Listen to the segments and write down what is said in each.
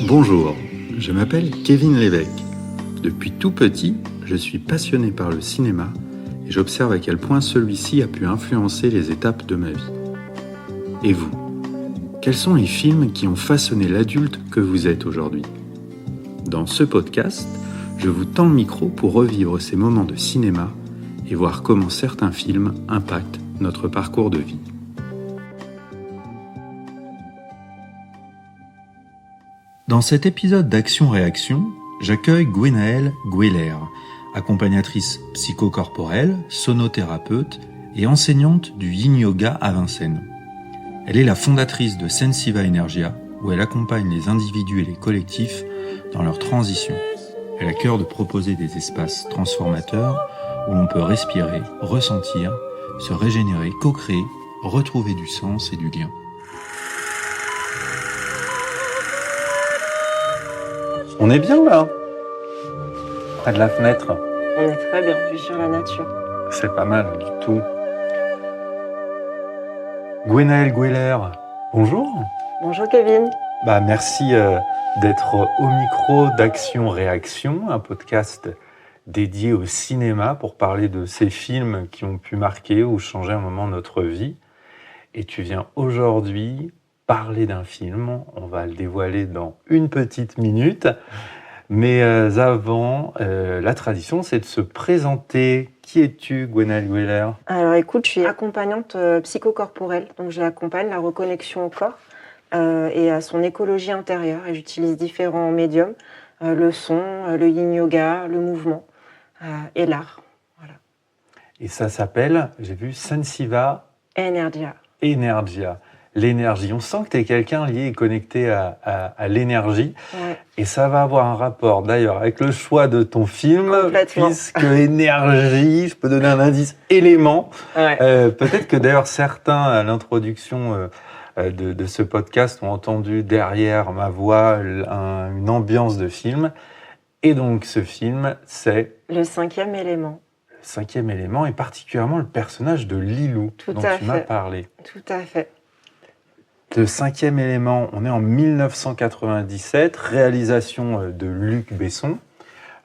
Bonjour, je m'appelle Kevin Lévesque. Depuis tout petit, je suis passionné par le cinéma et j'observe à quel point celui-ci a pu influencer les étapes de ma vie. Et vous, quels sont les films qui ont façonné l'adulte que vous êtes aujourd'hui ? Dans ce podcast, je vous tends le micro pour revivre ces moments de cinéma et voir comment certains films impactent notre parcours de vie. Dans cet épisode d'Action-Réaction, j'accueille Gwenaëlle Gweler, accompagnatrice psychocorporelle, sonothérapeute et enseignante du Yin Yoga à Vincennes. Elle est la fondatrice de Sensiva Energia, où elle accompagne les individus et les collectifs dans leur transition. Elle a à cœur de proposer des espaces transformateurs où on peut respirer, ressentir, se régénérer, co-créer, retrouver du sens et du lien. On est bien là, près de la fenêtre. On est très bien, vue sur la nature. C'est pas mal du tout. Gwenaëlle Gweler, bonjour. Bonjour Kevin. Merci d'être au micro d'Action-Réaction, un podcast dédié au cinéma pour parler de ces films qui ont pu marquer ou changer un moment notre vie. Et tu viens aujourd'hui parler d'un film, on va le dévoiler dans une petite minute. Mais avant, la tradition, c'est de se présenter. Qui es-tu, Gwenaëlle Gweler ? Alors écoute, je suis accompagnante psychocorporelle, donc j'accompagne la reconnexion au corps et à son écologie intérieure. Et j'utilise différents médiums, le son, le yin yoga, le mouvement et l'art. Voilà. Et ça s'appelle, j'ai vu, Sensiva Energia. L'énergie. On sent que tu es quelqu'un lié et connecté à l'énergie. Ouais. Et ça va avoir un rapport d'ailleurs avec le choix de ton film, puisque énergie, je peux donner un indice, élément. Ouais. Peut-être que d'ailleurs certains, à l'introduction de ce podcast, ont entendu derrière ma voix une ambiance de film. Et donc ce film, c'est... Le 5e élément. Le 5e élément, et particulièrement le personnage de Lilou, dont tu m'as parlé. Tout à fait. Le 5e élément, on est en 1997, réalisation de Luc Besson.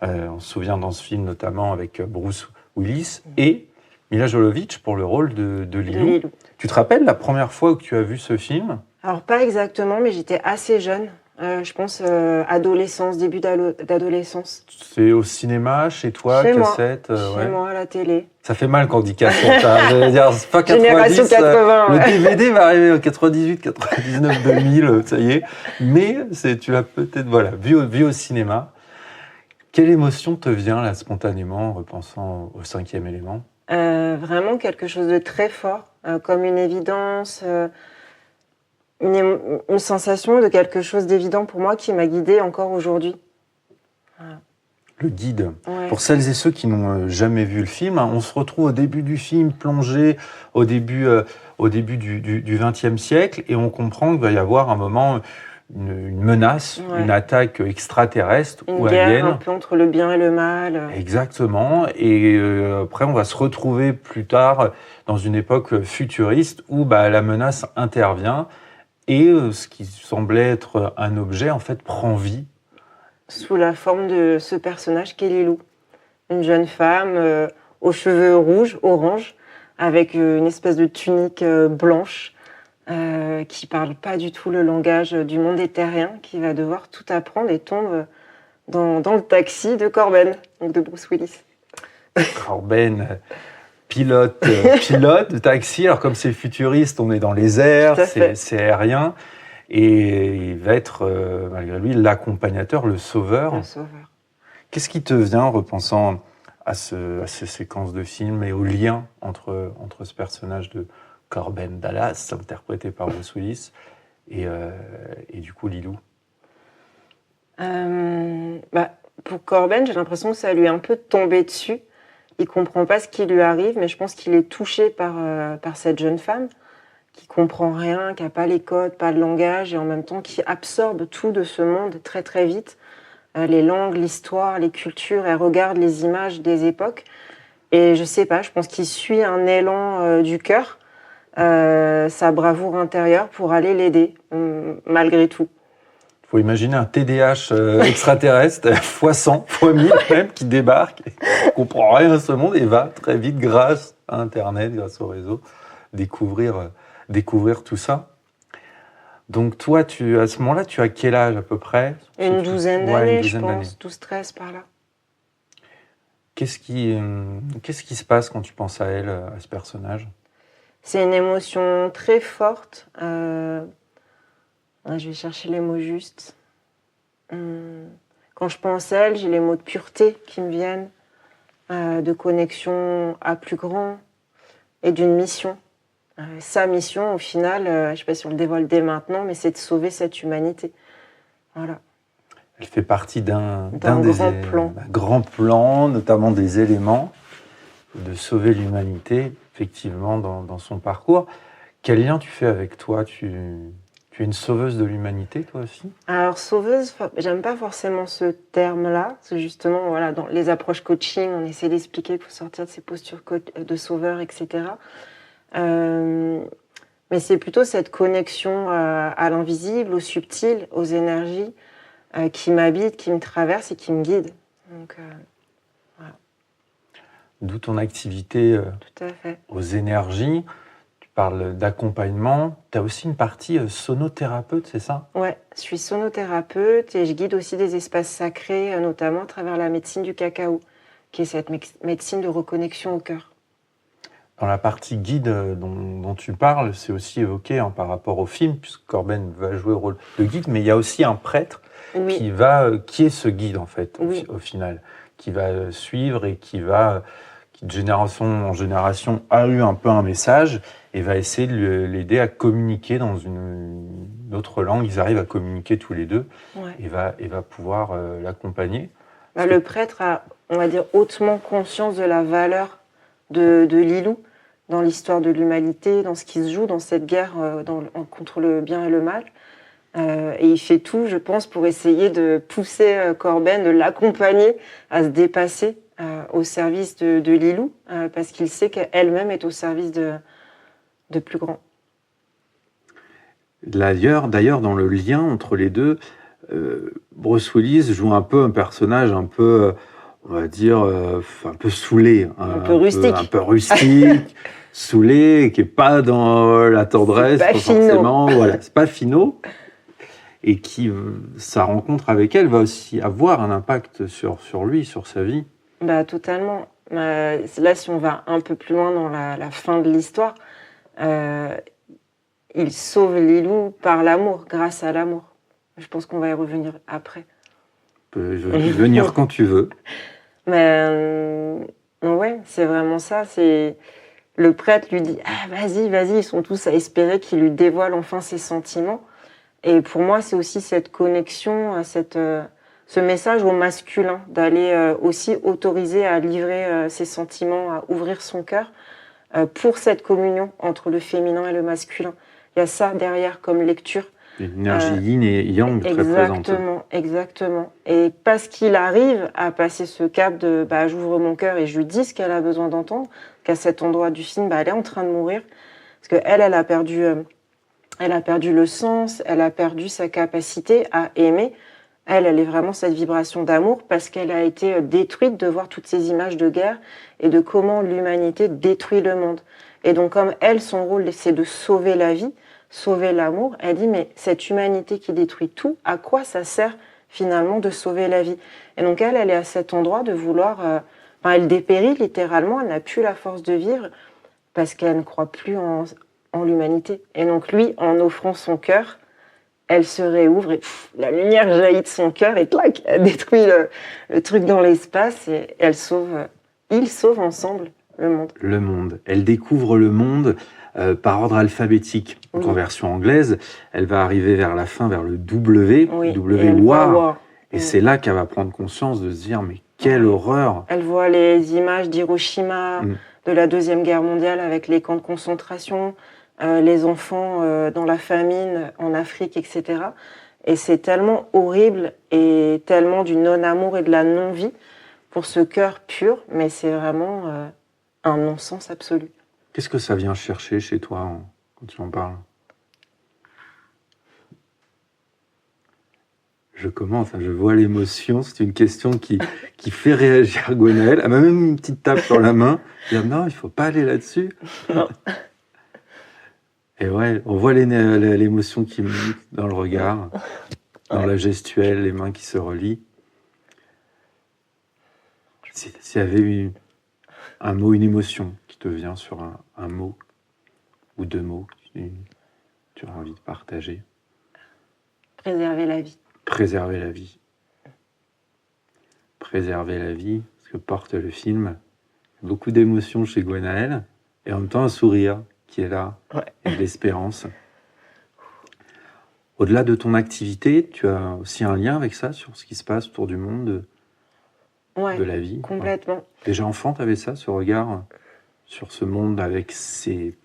On se souvient dans ce film notamment avec Bruce Willis et Milla Jovovich pour le rôle de Lilou. Tu te rappelles la première fois que tu as vu ce film ? Alors pas exactement, mais j'étais assez jeune. Je pense adolescence, début d'adolescence. C'est au cinéma, chez toi, chez cassette Chez moi, à la télé. Ça fait mal quand on dit cassette. Je veux dire, c'est pas 90. Génération 80. Le DVD va arriver en 98, 99, 2000, ça y est. Mais tu l'as peut-être vu au cinéma. Quelle émotion te vient là spontanément en repensant au 5e élément ? Vraiment quelque chose de très fort, comme une évidence. Une sensation de quelque chose d'évident pour moi qui m'a guidée encore aujourd'hui. Voilà. Le guide. Ouais. Pour celles et ceux qui n'ont jamais vu le film, on se retrouve au début du film, plongé au début du XXe siècle, et on comprend qu'il va y avoir un moment, une menace, une attaque extraterrestre ou alien. Une guerre un alien. peu entre le bien et le mal. Exactement. Et après, on va se retrouver plus tard dans une époque futuriste où la menace intervient. Et ce qui semblait être un objet, en fait, prend vie. Sous la forme de ce personnage qu'est Lilou. Une jeune femme aux cheveux rouges, orange, avec une espèce de tunique blanche, qui parle pas du tout le langage du monde éthérien, qui va devoir tout apprendre et tombe dans le taxi de Corben, donc de Bruce Willis. Corben... Pilote de taxi. Alors comme c'est futuriste, on est dans les airs, c'est aérien. Et il va être, malgré lui, l'accompagnateur, le sauveur. Le sauveur. Qu'est-ce qui te vient en repensant à ces séquences de films et au lien entre ce personnage de Corben Dallas, interprété par Bruce Willis, et du coup Lilou ? Pour Corben, j'ai l'impression que ça lui est un peu tombé dessus. Il comprend pas ce qui lui arrive, mais je pense qu'il est touché par cette jeune femme qui comprend rien, qui a pas les codes, pas le langage, et en même temps qui absorbe tout de ce monde très très vite. Les langues, l'histoire, les cultures, elle regarde les images des époques. Et je sais pas, je pense qu'il suit un élan du cœur sa bravoure intérieure pour aller l'aider, malgré tout. Il faut imaginer un TDAH extraterrestre, fois 100, fois 1000 même, qui débarque, ne comprend rien à ce monde et va très vite, grâce à Internet, grâce au réseau, découvrir tout ça. Donc toi, à ce moment-là, tu as quel âge à peu près ? Une douzaine d'années, je pense, 12-13 par là. Qu'est-ce qui se passe quand tu penses à elle, à ce personnage ? C'est une émotion très forte. Je vais chercher les mots justes. Quand je pense à elle, j'ai les mots de pureté qui me viennent, de connexion à plus grand et d'une mission. Sa mission, au final, je ne sais pas si on le dévoile dès maintenant, mais c'est de sauver cette humanité. Voilà. Elle fait partie d'un grand plan, notamment des éléments, de sauver l'humanité, effectivement, dans son parcours. Quel lien tu fais avec toi ? Tu es une sauveuse de l'humanité, toi aussi ? Alors, sauveuse, j'aime pas forcément ce terme-là. C'est justement, voilà, dans les approches coaching, on essaie d'expliquer qu'il faut sortir de ces postures de sauveur, etc. Mais c'est plutôt cette connexion à l'invisible, au subtil, aux énergies qui m'habitent, qui me traversent et qui me guident. Donc, voilà. D'où ton activité Tout à fait. Aux énergies. Tu parles d'accompagnement. Tu as aussi une partie sonothérapeute, c'est ça ? Ouais, je suis sonothérapeute et je guide aussi des espaces sacrés, notamment à travers la médecine du cacao, qui est cette médecine de reconnexion au cœur. Dans la partie guide dont tu parles, c'est aussi évoqué par rapport au film, puisque Corben va jouer le rôle de guide, mais il y a aussi un prêtre qui est ce guide en fait, au final, qui va suivre et qui de génération en génération a eu un peu un message et va essayer de l'aider à communiquer dans une autre langue. Ils arrivent à communiquer tous les deux et va pouvoir l'accompagner. Le prêtre a, on va dire, hautement conscience de la valeur de Lilou dans l'histoire de l'humanité, dans ce qui se joue dans cette guerre contre le bien et le mal. Et il fait tout, je pense, pour essayer de pousser Corben, de l'accompagner à se dépasser au service de Lilou, parce qu'il sait qu'elle-même est au service de plus grand. D'ailleurs, dans le lien entre les deux, Bruce Willis joue un peu un personnage un peu, on va dire, un peu saoulé. Un peu rustique. Un peu rustique, saoulé, qui n'est pas dans la tendresse, pas forcément. Voilà, c'est pas finot. Et sa rencontre avec elle va aussi avoir un impact sur lui, sur sa vie. Totalement. Là, si on va un peu plus loin dans la fin de l'histoire, il sauve Lilou par l'amour, grâce à l'amour. Je pense qu'on va y revenir après. Je peux venir quand tu veux. Mais ouais, c'est vraiment ça. Le prêtre lui dit « vas-y, ils sont tous à espérer qu'il lui dévoile enfin ses sentiments ». Et pour moi, c'est aussi cette connexion, ce message au masculin, d'aller aussi autoriser à livrer ses sentiments, à ouvrir son cœur pour cette communion entre le féminin et le masculin. Il y a ça derrière comme lecture. Une énergie yin et yang très présente. Exactement. Et parce qu'il arrive à passer ce cap de j'ouvre mon cœur et je lui dis ce qu'elle a besoin d'entendre, qu'à cet endroit du film, elle est en train de mourir. Parce qu'elle a perdu... Elle a perdu le sens, elle a perdu sa capacité à aimer. Elle est vraiment cette vibration d'amour parce qu'elle a été détruite de voir toutes ces images de guerre et de comment l'humanité détruit le monde. Et donc comme elle, son rôle, c'est de sauver la vie, sauver l'amour, elle dit mais cette humanité qui détruit tout, à quoi ça sert finalement de sauver la vie ? Et donc elle est à cet endroit de vouloir... elle dépérit littéralement, elle n'a plus la force de vivre parce qu'elle ne croit plus en l'humanité. Et donc lui, en offrant son cœur, elle se réouvre et la lumière jaillit de son cœur et clac, elle détruit le truc dans l'espace et ils sauvent ensemble le monde. Le monde. Elle découvre le monde par ordre alphabétique. Donc en version anglaise, elle va arriver vers la fin, vers le W, War. Et c'est là qu'elle va prendre conscience de se dire, mais quelle horreur ! Elle voit les images d'Hiroshima, de la Deuxième Guerre mondiale avec les camps de concentration, les enfants dans la famine en Afrique, etc. Et c'est tellement horrible et tellement du non-amour et de la non-vie pour ce cœur pur, mais c'est vraiment un non-sens absolu. Qu'est-ce que ça vient chercher chez toi quand tu en parles? Je commence, je vois l'émotion. C'est une question qui fait réagir Gwenaëlle. Elle m'a même une petite tape sur la main. Dire non, il ne faut pas aller là-dessus. Non. Et ouais, on voit l'émotion qui monte dans le regard, dans la gestuelle, les mains qui se relient. S'il y avait eu un mot, une émotion qui te vient sur un mot ou deux mots que tu as envie de partager. Préserver la vie. Préserver la vie. Préserver la vie, ce que porte le film. Beaucoup d'émotions chez Gwenaëlle et en même temps un sourire qui est là, et de l'espérance. Au-delà de ton activité, tu as aussi un lien avec ça, sur ce qui se passe autour du monde, de la vie. Complètement. Ouais. Déjà enfant, tu avais ça, ce regard sur ce monde avec ses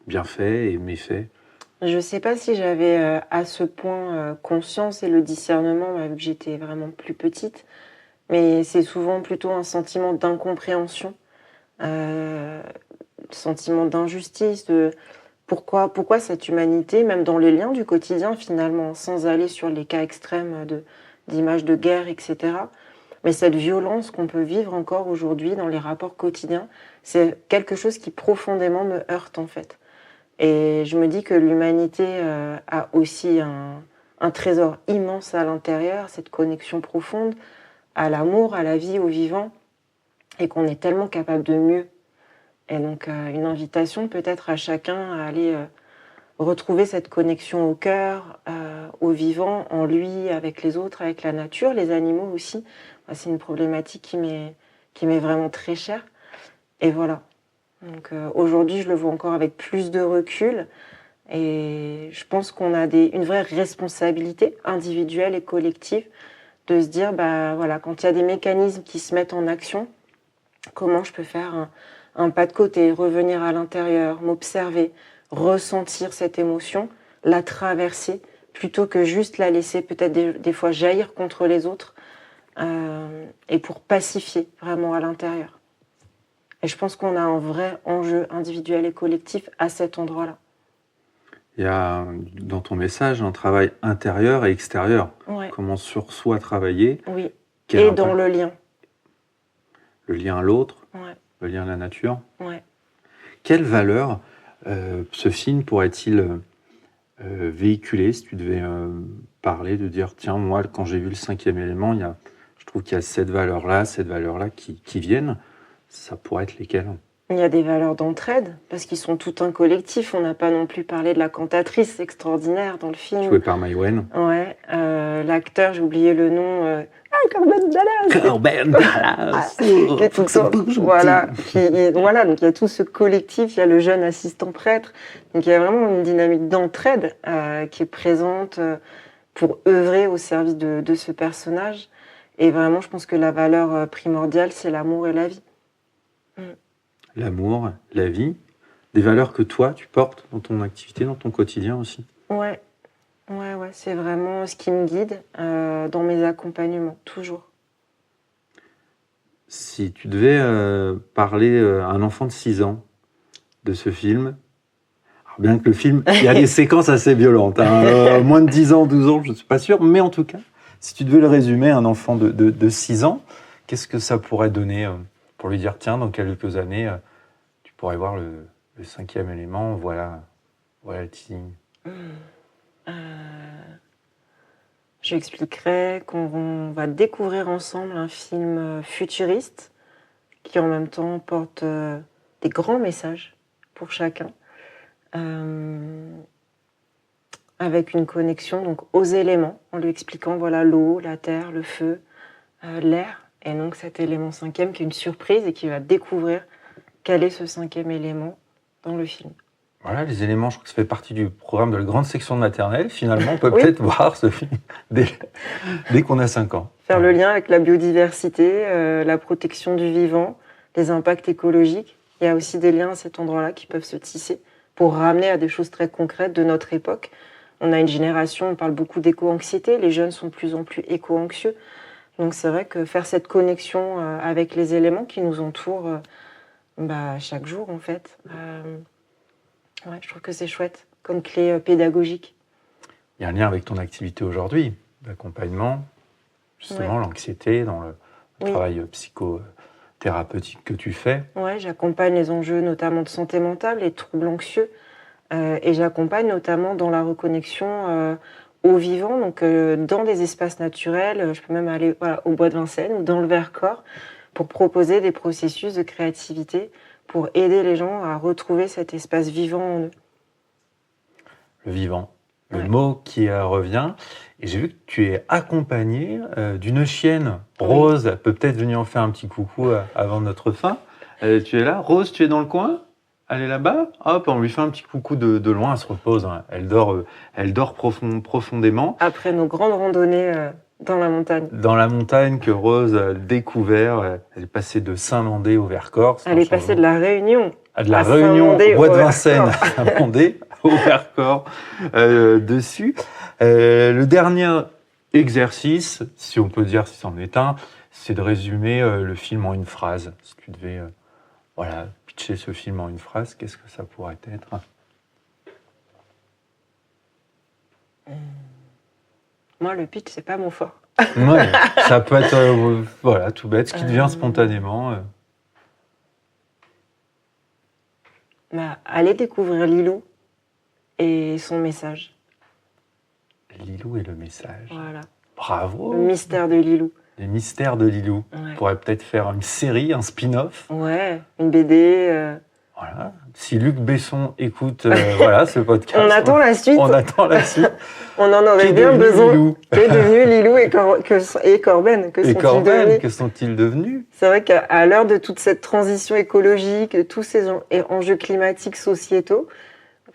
bienfaits et méfaits? Je ne sais pas si j'avais à ce point conscience et le discernement, vu que j'étais vraiment plus petite, mais c'est souvent plutôt un sentiment d'incompréhension, sentiment d'injustice, de pourquoi cette humanité, même dans les liens du quotidien finalement, sans aller sur les cas extrêmes d'images de guerre, etc. Mais cette violence qu'on peut vivre encore aujourd'hui dans les rapports quotidiens, c'est quelque chose qui profondément me heurte en fait. Et je me dis que l'humanité a aussi un trésor immense à l'intérieur, cette connexion profonde à l'amour, à la vie, au vivant, et qu'on est tellement capable de mieux. Et donc une invitation peut-être à chacun à aller retrouver cette connexion au cœur, au vivant, en lui, avec les autres, avec la nature, les animaux aussi. C'est une problématique qui m'est vraiment très chère. Et voilà. Donc aujourd'hui, je le vois encore avec plus de recul. Et je pense qu'on a une vraie responsabilité individuelle et collective de se dire, voilà, quand il y a des mécanismes qui se mettent en action, comment je peux faire un pas de côté, revenir à l'intérieur, m'observer, ressentir cette émotion, la traverser, plutôt que juste la laisser peut-être des fois jaillir contre les autres, et pour pacifier vraiment à l'intérieur. Et je pense qu'on a un vrai enjeu individuel et collectif à cet endroit-là. Il y a dans ton message un travail intérieur et extérieur. Ouais. Comment sur soi travailler. Oui, et dans le lien. Le lien à l'autre, ouais. Le lien à la nature. Ouais. Quelle valeur ce film pourrait-il véhiculer, si tu devais parler, de dire, tiens, moi, quand j'ai vu le 5e élément, je trouve qu'il y a cette valeur-là qui viennent. Ça pourrait être lesquelles? Il y a des valeurs d'entraide, parce qu'ils sont tout un collectif. On n'a pas non plus parlé de la cantatrice extraordinaire dans le film. Jouée par Maïwenn. Ouais. L'acteur, j'ai oublié le nom. Corbin Dallas. Corbin Dallas. Qui est tout ça. Voilà. Voilà. Donc il y a tout ce collectif. Il y a le jeune assistant prêtre. Donc il y a vraiment une dynamique d'entraide qui est présente pour œuvrer au service de ce personnage. Et vraiment, je pense que la valeur primordiale, c'est l'amour et la vie. L'amour, la vie, des valeurs que toi, tu portes dans ton activité, dans ton quotidien aussi. Ouais, c'est vraiment ce qui me guide dans mes accompagnements, toujours. Si tu devais parler à un enfant de 6 ans de ce film, alors bien que le film, il y a des séquences assez violentes, moins de 10 ans, 12 ans, je ne suis pas sûr, mais en tout cas, si tu devais le résumer à un enfant de 6 ans, qu'est-ce que ça pourrait donner pour lui dire, tiens, dans quelques années, tu pourrais voir le 5e élément, voilà le teasing. Je expliquerai qu'on va découvrir ensemble un film futuriste qui en même temps porte des grands messages pour chacun, avec une connexion donc aux éléments, en lui expliquant voilà l'eau, la terre, le feu, l'air, et donc cet élément 5e qui est une surprise et qui va découvrir quel est ce 5e élément dans le film. Voilà, les éléments, je crois que ça fait partie du programme de la grande section de maternelle. Finalement, on peut peut-être voir ce film dès qu'on a 5 ans. Faire le lien avec la biodiversité, la protection du vivant, les impacts écologiques. Il y a aussi des liens à cet endroit-là qui peuvent se tisser pour ramener à des choses très concrètes de notre époque. On a une génération, on parle beaucoup d'éco-anxiété, les jeunes sont de plus en plus éco-anxieux. Donc c'est vrai que faire cette connexion avec les éléments qui nous entourent Chaque jour, en fait. Ouais, je trouve que c'est chouette, comme clé pédagogique. Il y a un lien avec ton activité aujourd'hui, d'accompagnement, justement, l'anxiété, dans le travail psychothérapeutique que tu fais. Ouais, j'accompagne les enjeux notamment de santé mentale, les troubles anxieux, et j'accompagne notamment dans la reconnexion au vivant, donc dans des espaces naturels. Je peux même aller au Bois de Vincennes ou dans le Vercors pour proposer des processus de créativité pour aider les gens à retrouver cet espace vivant en eux. Le vivant, le mot qui revient. Et j'ai vu que tu es accompagnée d'une chienne, Rose. Elle peut peut-être venir en faire un petit coucou avant notre fin. Tu es là, Rose, tu es dans le coin? Elle est là-bas? Hop, on lui fait un petit coucou de loin, elle se repose. Hein. Elle dort profondément. Après nos grandes randonnées dans la montagne. Dans la montagne que Rose a découvert. Elle est passée de Saint-Mandé au Vercors. Elle est passée de la Réunion. De la Réunion au Bois de Vincennes à Saint-Mandé, au Vercors dessus. Le dernier exercice, si on peut dire si c'en est un, c'est de résumer le film en une phrase. Si tu devais pitcher ce film en une phrase, qu'est-ce que ça pourrait être? Moi, le pitch, c'est pas mon fort. Ouais, ça peut être tout bête, ce qui devient spontanément. Allez découvrir Lilou et son message. Lilou et le message. Voilà. Bravo. Le mystère de Lilou. Les mystères de Lilou. Ouais. On pourrait peut-être faire une série, un spin-off. Ouais, une BD. Voilà. Si Luc Besson écoute ce podcast. On attend la suite. On attend la suite. On en aurait bien besoin. Qu'est devenu Lilou et Corben? Que sont-ils devenus? C'est vrai qu'à l'heure de toute cette transition écologique, tous ces enjeux climatiques, sociétaux,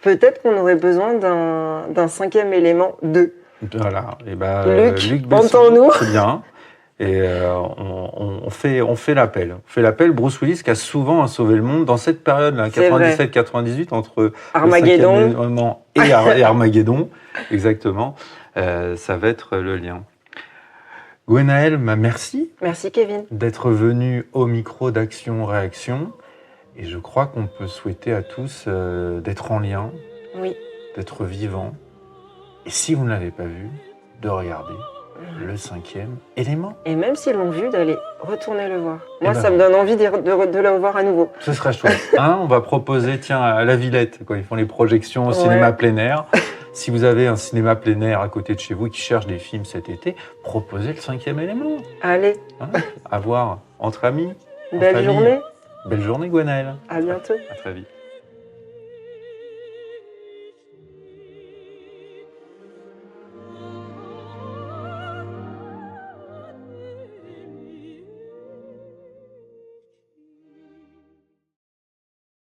peut-être qu'on aurait besoin d'un cinquième élément d'eux. Voilà. Et Luc Besson, entends-nous? C'est bien. Et on fait l'appel. On fait l'appel. Bruce Willis qui a souvent sauvé le monde dans cette période-là, 97-98, entre Armageddon le 5e élément et Armageddon. Exactement. Ça va être le lien. Gwenaëlle, merci. Merci Kevin. D'être venu au micro d'Action-Réaction. Et je crois qu'on peut souhaiter à tous d'être en lien, d'être vivant. Et si vous ne l'avez pas vu, de regarder le 5e élément. Et même s'ils l'ont vu, d'aller retourner le voir. Moi, ça me donne envie de le voir à nouveau. Ce serait chouette. On va proposer, à la Villette, quand ils font les projections au cinéma plein air. Si vous avez un cinéma plein air à côté de chez vous qui cherche des films cet été, proposez le 5e élément. Allez. À voir entre amis. Belle journée. Belle journée, Gwenaëlle. À bientôt. À très vite.